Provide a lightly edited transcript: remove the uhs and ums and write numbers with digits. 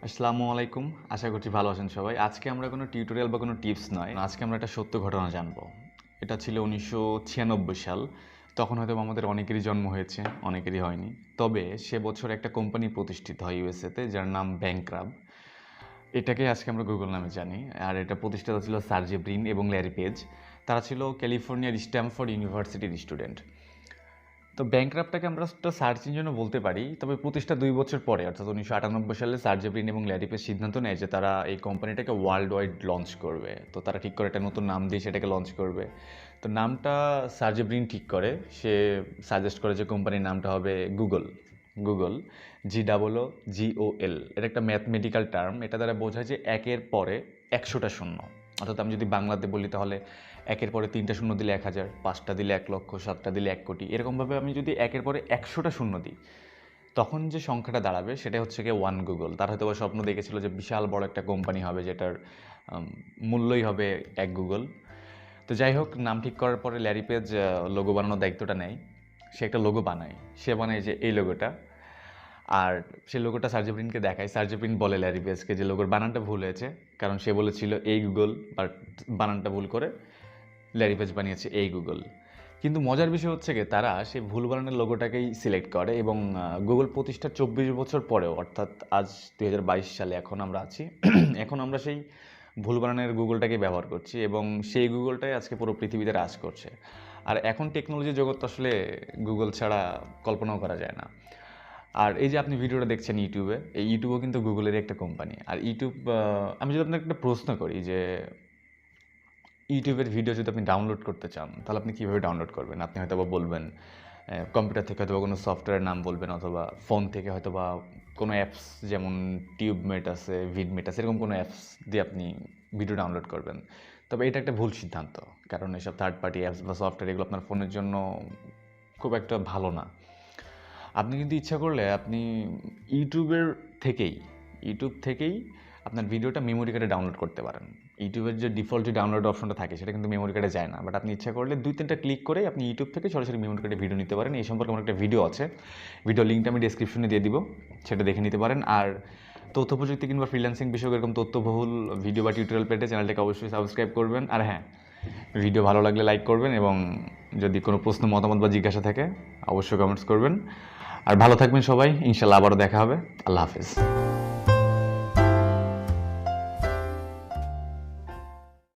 আসসালামু আলাইকুম। আশা করছি ভালো আছেন সবাই। আজকে আমরা কোনো টিউটোরিয়াল বা কোনো টিপস নয়। আজকে আমরা একটা সত্য ঘটনা জানবো। এটা ছিল ১৯৯৬ সাল। তখন হয়তো আমাদের অনেকেরই জন্ম হয়েছে, অনেকেরই হয়নি। তবে সে বছর একটা কোম্পানি প্রতিষ্ঠিত হয় ইউএসএতে যার নাম ব্যাংক্রাব। এটাকে আজকে আমরা গুগল নামে জানি। আর এটা প্রতিষ্ঠাতা ছিল সার্জে ব্রিন এবং ল্যারি পেজ। তারা ছিল ক্যালিফোর্নিয়ার স্ট্যামফোর্ড ইউনিভার্সিটির স্টুডেন্ট। তো ব্যাংক্রাফটটাকে আমরা একটা সার্চ ইঞ্জিনও বলতে পারি, তবে প্রতিষ্ঠা ২ বছর পরে অর্থাৎ ১৯৯৮ সালে সার্জে ব্রিন এবং ল্যারি পেজ সিদ্ধান্ত নেয় যে তারা এই কোম্পানিটাকে ওয়ার্ল্ড ওয়াইড লঞ্চ করবে। তো তারা ঠিক করে একটা নতুন নাম দিয়ে সেটাকে লঞ্চ করবে। তো নামটা সার্জে ব্রিন ঠিক করে, সে সাজেস্ট করে যে কোম্পানির নামটা হবে গুগল। Google, GOOGL। এটা একটা ম্যাথমেটিক্যাল টার্ম। এটা দ্বারা বোঝায় যে একের পরে ১০০টা শূন্য। অর্থাৎ আমি যদি বাংলাতে বলি তাহলে একের পরে ৩টা শূন্য দিলে ১,০০০, ৫টা দিলে ১,০০,০০০, ৭টা দিলে ১,০০,০০,০০০। এরকমভাবে আমি যদি একের পরে ১০০টা শূন্য দিই, তখন যে সংখ্যাটা দাঁড়াবে সেটা হচ্ছে গিয়ে ওয়ান গুগল। তারা হয়তো স্বপ্ন দেখেছিল যে বিশাল বড় একটা কোম্পানি হবে যেটার মূল্যই হবে এক গুগল। তো যাই হোক, নাম ঠিক করার পরে ল্যারি পেজ লোগো বানানোর দায়িত্বটা নেয়। সে একটা লোগো বানায়। সে বানায় যে এই লোগোটা। আর সেই লোগোটা সার্জে ব্রিনকে দেখায়। সার্জে ব্রিন বলে ল্যারি পেজকে যে লোগোর বানানটা ভুল হয়েছে, কারণ সে বলেছিল এই গুগল, বাট বানানটা ভুল করে ল্যারি পেজ বানিয়েছে এই গুগল। কিন্তু মজার বিষয় হচ্ছে গিয়ে তারা সেই ভুল বানানের লোগোটাকেই সিলেক্ট করে এবং গুগল প্রতিষ্ঠার ২৪ বছর পরেও, অর্থাৎ আজ ২০২২ সালে এখন আমরা আছি, এখন আমরা সেই ভুল বানানের গুগলটাকেই ব্যবহার করছি এবং সেই গুগলটাই আজকে পুরো পৃথিবীতে রাজ করছে। আর এখন টেকনোলজি জগৎ তো আসলে গুগল ছাড়া কল্পনাও করা যায় না। আর এই যে আপনি ভিডিওটা দেখছেন ইউটিউবে, এই ইউটিউবও কিন্তু গুগলেরই একটা কোম্পানি। আর ইউটিউব, আমি যদি আপনাকে একটা প্রশ্ন করি যে ইউটিউবের ভিডিও যদি আপনি ডাউনলোড করতে চান, তাহলে আপনি কীভাবে ডাউনলোড করবেন? আপনি হয়তোবা বলবেন কম্পিউটার থেকে হয়তোবা কোনো সফটওয়্যারের নাম বলবেন, অথবা ফোন থেকে হয়তোবা কোনো অ্যাপস যেমন টিউবমেট আছে, ভিডমেট আছে, এরকম কোনো অ্যাপস দিয়ে আপনি ভিডিও ডাউনলোড করবেন। তবে এটা একটা ভুল সিদ্ধান্ত, কারণ এসব থার্ড পার্টি অ্যাপস বা সফটওয়্যার এগুলো আপনার ফোনের জন্য খুব একটা ভালো না। আপনি কিন্তু ইচ্ছা করলে আপনি ইউটিউবের থেকেই ইউটিউব থেকেই আপনার ভিডিওটা মেমোরি কার্ডে ডাউনলোড করতে পারেন। ইউটিউবের যে ডিফল্ট যে ডাউনলোড অপশনটা থাকে সেটা কিন্তু মেমোরি কার্ডে যায় না, বাট আপনি ইচ্ছা করলে ২-৩টা ক্লিক করে আপনি ইউটিউব থেকে সরাসরি মেমোরি কার্ডে ভিডিও নিতে পারেন। এই সম্পর্কে আমার একটা ভিডিও আছে, ভিডিও লিঙ্কটা আমি ডেসক্রিপশনে দিয়ে দিব, সেটা দেখে নিতে পারেন। আর তথ্য প্রযুক্তি কিংবা ফ্রিল্যান্সিং বিষয়ক এরকম তথ্যবহুল ভিডিও বা টিউটোরিয়াল পেতে চ্যানেলটাকে অবশ্যই সাবস্ক্রাইব করবেন। আর হ্যাঁ, ভিডিও ভালো লাগলে লাইক করবেন এবং যদি কোনো প্রশ্ন, মতামত বা জিজ্ঞাসা থাকে অবশ্যই কমেন্টস করবেন। আর ভালো থাকবেন সবাই, ইনশাল্লাহ আবারও দেখা হবে। আল্লাহ হাফেজ।